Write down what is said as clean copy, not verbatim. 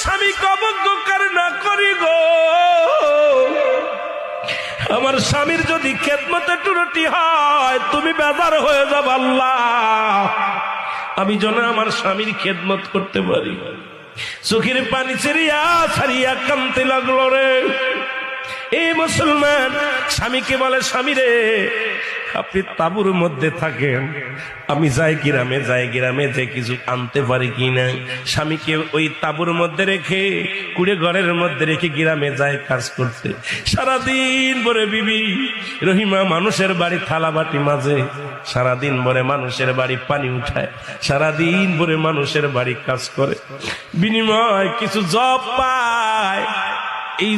স্বামীকে অবজ্ঞার না করি গো, আমার স্বামীর যদি খেদমতে ত্রুটি হয় তুমি বেজার হয়ে যাবে আল্লাহ, আমি যেন আমার স্বামীর খেদমত করতে পারি। চোখের পানি ছেড়িয়া ছাড়িয়া কাঁদতে লাগলো রে। এই মুসলমান স্বামীকে বলে, স্বামী রে আপনি তাঁবুর মধ্যে থাকেন, আমি যাই গ্রামে যে কিছু আনতে পারি কিনা। স্বামীকে ওই তাঁবুর মধ্যে রেখে কুড়ে ঘরের মধ্যে রেখে গ্রামে যায় কাজ করতে। সারাদিন ভরে বিবি রহিমা মানুষের বাড়ি থালা বাটি মাঝে, সারাদিন ভরে মানুষের বাড়ি পানি উঠায়, সারাদিন ভরে মানুষের বাড়ি কাজ করে, বিনিময় কিছু জব পায়। এই